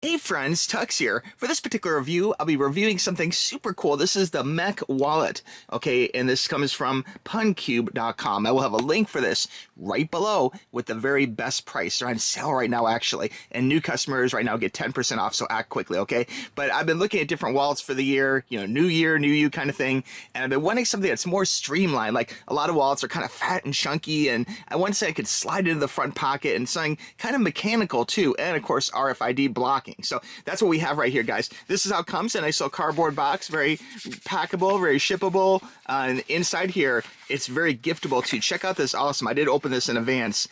Hey friends, Tux here. For this particular review, I'll be reviewing something super cool. This is the Mech wallet, okay, and this comes from Puncube.com. I will have a link for this right below with the very best price. They're on sale right now, actually, and new customers right now get 10% off, so act quickly, okay? But I've been looking at different wallets for the year, new year, new you kind of thing, and I've been wanting something that's more streamlined. Like, a lot of wallets are kind of fat and chunky, and I want to say I could slide into the front pocket and something kind of mechanical, too, and, of course, RFID blocking. So that's what we have right here, guys. This is how it comes. A nice little cardboard box, very packable, very shippable. And inside here, it's very giftable too. Check out this awesome. I did open this in advance.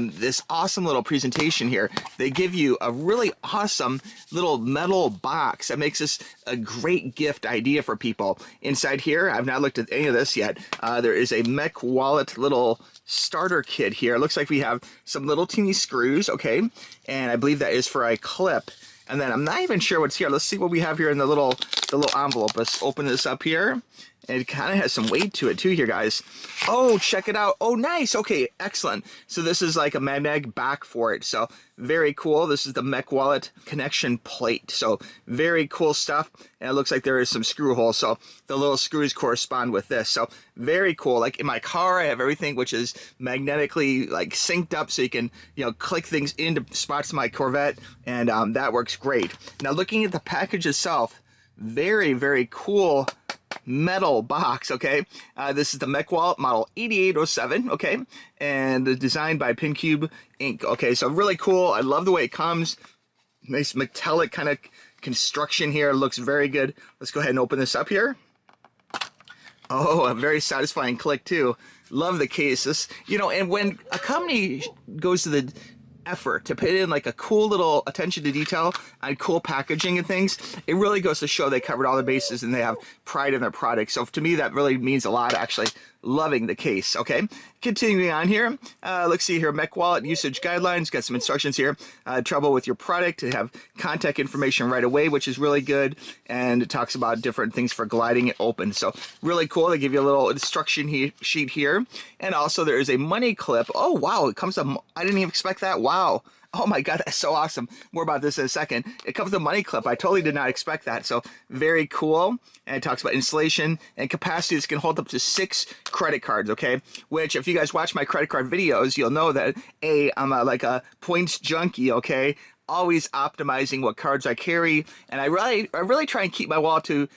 This awesome little presentation here. They give you a really awesome little metal box that makes this a great gift idea for people. Inside here, I've not looked at any of this yet. There is a Mech wallet little starter kit here. It looks like we have some little teeny screws, okay? And I believe that is for a clip. And then I'm not even sure what's here. Let's see what we have here in the little envelope. Let's open this up here. And it kind of has some weight to it too here, guys. Oh, check it out. Oh, nice. Okay, excellent. So this is like a magnetic back for it. So very cool. This is the Mech wallet connection plate. So very cool stuff. And it looks like there is some screw holes. So the little screws correspond with this. So very cool. Like in my car, I have everything which is magnetically like synced up so you can, click things into spots in my Corvette. And that works great. Now looking at the package itself, very, very cool metal box, okay? This is the Mech wallet model 8807, okay? And designed by Puncube Inc. Okay, so really cool. I love the way it comes. Nice metallic kind of construction here. Looks very good. Let's go ahead and open this up here. Oh, a very satisfying click too. Love the case. This, and when a company goes to the effort to put in like a cool little attention to detail and cool packaging and things, it really goes to show they covered all the bases and they have pride in their product. So to me, that really means a lot, actually. Loving the case, okay? Continuing on here, let's see here, Mech wallet usage guidelines, got some instructions here. Trouble with your product, to have contact information right away, which is really good, and it talks about different things for gliding it open. So really cool. They give you a little instruction sheet here, and also there is a money clip. Oh wow, it comes up. I didn't even expect that. Wow. Oh my God, that's so awesome. More about this in a second. It comes with a money clip. I totally did not expect that. So very cool. And it talks about installation and capacity. This can hold up to 6 credit cards, okay? Which, if you guys watch my credit card videos, you'll know that, I'm like a points junkie, okay? Always optimizing what cards I carry, and I really try and keep my wallet to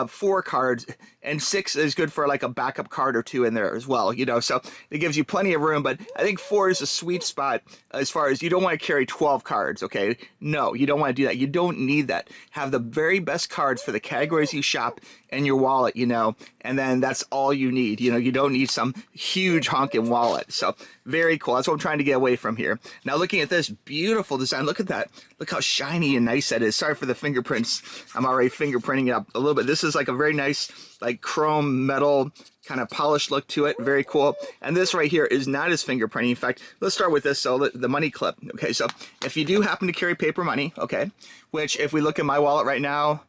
4 cards, and 6 is good for like a backup card or 2 in there as well, so it gives you plenty of room. But I think 4 is a sweet spot as far as you don't want to carry 12 cards, okay? No, you don't want to do that. You don't need that. Have the very best cards for the categories you shop in your wallet, and then that's all you need. You don't need some huge honking wallet. So very cool. That's what I'm trying to get away from here. Now looking at this beautiful design, look at that. Look how shiny and nice that is. Sorry for the fingerprints. I'm already fingerprinting it up a little bit. This is like a very nice, like chrome metal kind of polished look to it. Very cool. And this right here is not as fingerprinting. In fact, let's start with this. So the money clip. Okay, so if you do happen to carry paper money, okay, which if we look at my wallet right now,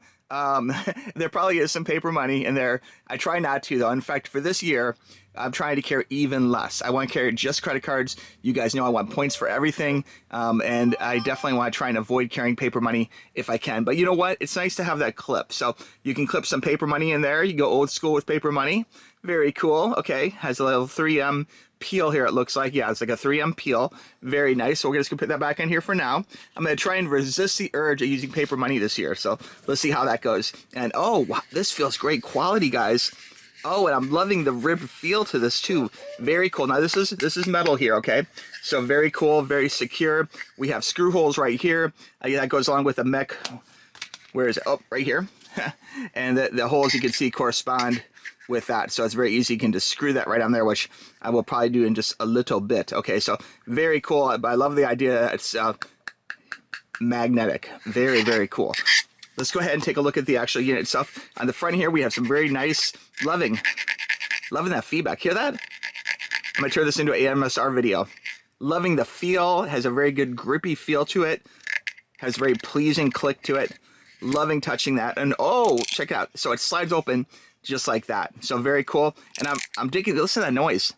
there probably is some paper money in there. I try not to, though. In fact, for this year, I'm trying to carry even less. I want to carry just credit cards. You guys know I want points for everything, and I definitely want to try and avoid carrying paper money if I can. But you know what? It's nice to have that clip. So you can clip some paper money in there. You go old school with paper money. Very cool. Okay, has a little 3M peel here, it looks like. Yeah, it's like a 3M peel. Very nice. So we're just going to put that back in here for now. I'm going to try and resist the urge of using paper money this year. So let's see how that goes. And oh, wow, this feels great quality, guys. Oh, and I'm loving the ribbed feel to this too. Very cool. Now this is metal here, okay? So very cool, very secure. We have screw holes right here. That goes along with the Mech. Where is it? Oh, right here. And the holes you can see correspond with that. So it's very easy. You can just screw that right on there, which I will probably do in just a little bit. Okay, so very cool. I love the idea. It's magnetic. Very, very cool. Let's go ahead and take a look at the actual unit itself. On the front here, we have some very nice, loving that feedback. Hear that? I'm going to turn this into an AMSR video. Loving the feel. Has a very good grippy feel to it. Has a very pleasing click to it. Loving touching that. And oh, check it out. So it slides open just like that. So very cool. And I'm digging. Listen to that noise.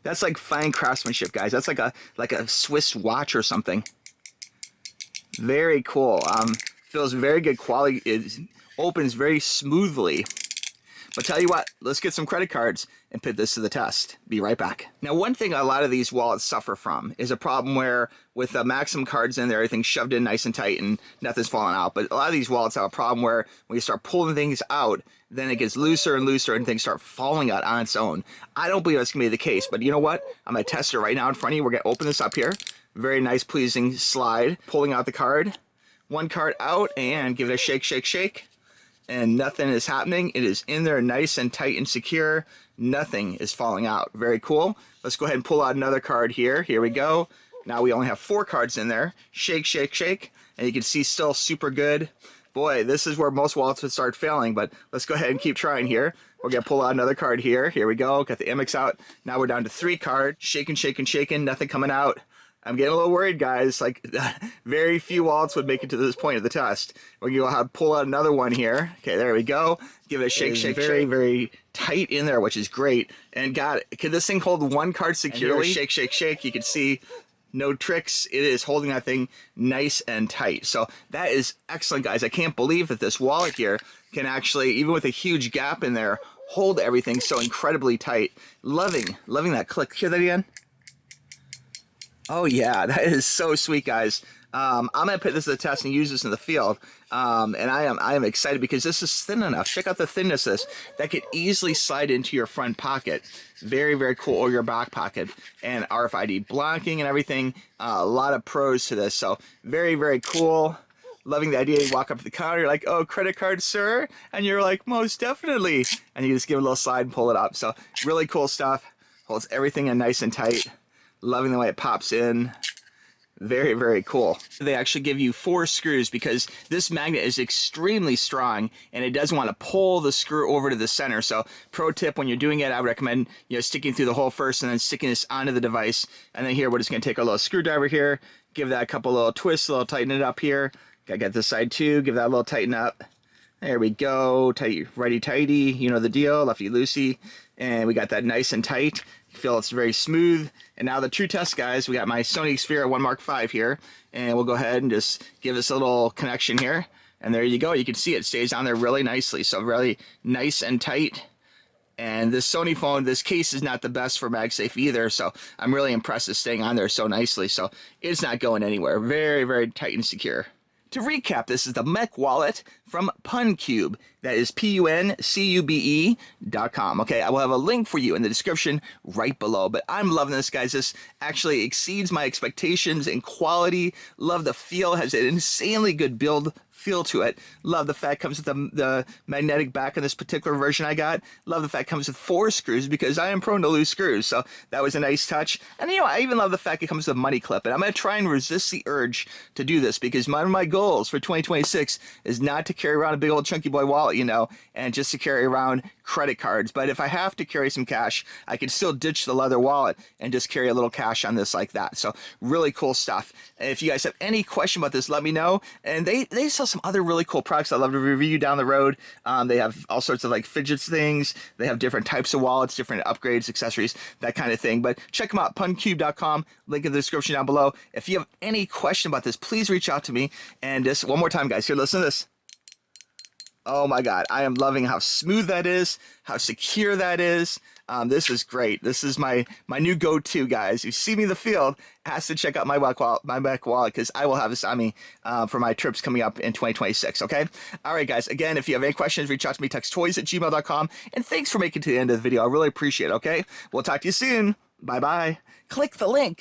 That's like fine craftsmanship, guys. That's like a Swiss watch or something. Very cool. Feels very good quality. It opens very smoothly. But tell you what, let's get some credit cards and put this to the test. Be right back. Now, one thing a lot of these wallets suffer from is a problem where with the Maximum cards in there, everything's shoved in nice and tight and nothing's falling out. But a lot of these wallets have a problem where when you start pulling things out, then it gets looser and looser and things start falling out on its own. I don't believe that's going to be the case, but you know what? I'm going to test it right now in front of you. We're going to open this up here. Very nice, pleasing slide. Pulling out the card. One card out and give it a shake, shake, shake. And nothing is happening. It is in there nice and tight and secure. Nothing is falling out. Very cool. Let's go ahead and pull out another card here. Here we go. Now we only have 4 cards in there. Shake, shake, shake. And you can see still super good. Boy, this is where most wallets would start failing, but let's go ahead and keep trying here. We're going to pull out another card here. Here we go. Got the Amex out. Now we're down to 3 cards. Shaking, shaking, shaking. Nothing coming out. I'm getting a little worried, guys. Like, very few wallets would make it to this point of the test. We're going to pull out another one here. Okay, there we go. Give it a shake, shake, very, shake. Very tight in there, which is great. And can this thing hold 1 card securely? Shake, shake, shake. You can see no tricks. It is holding that thing nice and tight. So that is excellent, guys. I can't believe that this wallet here can actually, even with a huge gap in there, hold everything so incredibly tight. Loving that click. Hear that again? Oh yeah, that is so sweet, guys. I'm gonna put this to the test and use this in the field, and I am excited because this is thin enough. Check out the thinness of this. That could easily slide into your front pocket. Very, very cool, or your back pocket. And RFID blocking and everything. A lot of pros to this. So very, very cool. Loving the idea. You walk up to the counter, you're like, "Oh, credit card, sir," and you're like, "Most definitely." And you just give it a little slide and pull it up. So really cool stuff. Holds everything in nice and tight. Loving the way it pops in. Very, very cool. They actually give you 4 screws because this magnet is extremely strong and it doesn't want to pull the screw over to the center. So pro tip, when you're doing it, I would recommend sticking through the hole first and then sticking this onto the device. And then here, we're just going to take a little screwdriver here, give that a couple little twists, a little tighten it up here. Gotta get this side too, give that a little tighten up. There we go, tight, righty tighty, you know the deal, lefty loosey. And we got that nice and tight. Feel it's very smooth. And now the true test, guys, we got my Sony Xperia 1 Mark V here, and we'll go ahead and just give this a little connection here. And there you go. You can see it stays on there really nicely. So really nice and tight. And this Sony phone, this case is not the best for MagSafe either, so I'm really impressed it's staying on there so nicely. So it's not going anywhere. Very, very tight and secure. To recap, this is the Mech wallet from Puncube. That is PUNCUBE.com. Okay, I will have a link for you in the description right below. But I'm loving this, guys. This actually exceeds my expectations in quality. Love the feel. Has an insanely good build feel to it. Love the fact it comes with the magnetic back in this particular version I got. Love the fact it comes with 4 screws because I am prone to lose screws. So that was a nice touch. And I even love the fact it comes with a money clip. And I'm going to try and resist the urge to do this because one of my goals for 2026 is not to carry around a big old chunky boy wallet, and just to carry around credit cards. But if I have to carry some cash, I can still ditch the leather wallet and just carry a little cash on this like that. So really cool stuff. If you guys have any question about this, let me know. And they sell some other really cool products I'd love to review down the road. They have all sorts of like fidgets things. They have different types of wallets, different upgrades, accessories, that kind of thing. But check them out, puncube.com, link in the description down below. If you have any question about this, please reach out to me. And just one more time, guys, here, listen to this. Oh my God, I am loving how smooth that is, how secure that is. This is great. This is my new go-to, guys. You see me in the field, has to check out my Mech wallet because I will have this on me for my trips coming up in 2026, okay? All right, guys. Again, if you have any questions, reach out to me, tuxtoys@gmail.com. And thanks for making it to the end of the video. I really appreciate it, okay? We'll talk to you soon. Bye-bye. Click the link.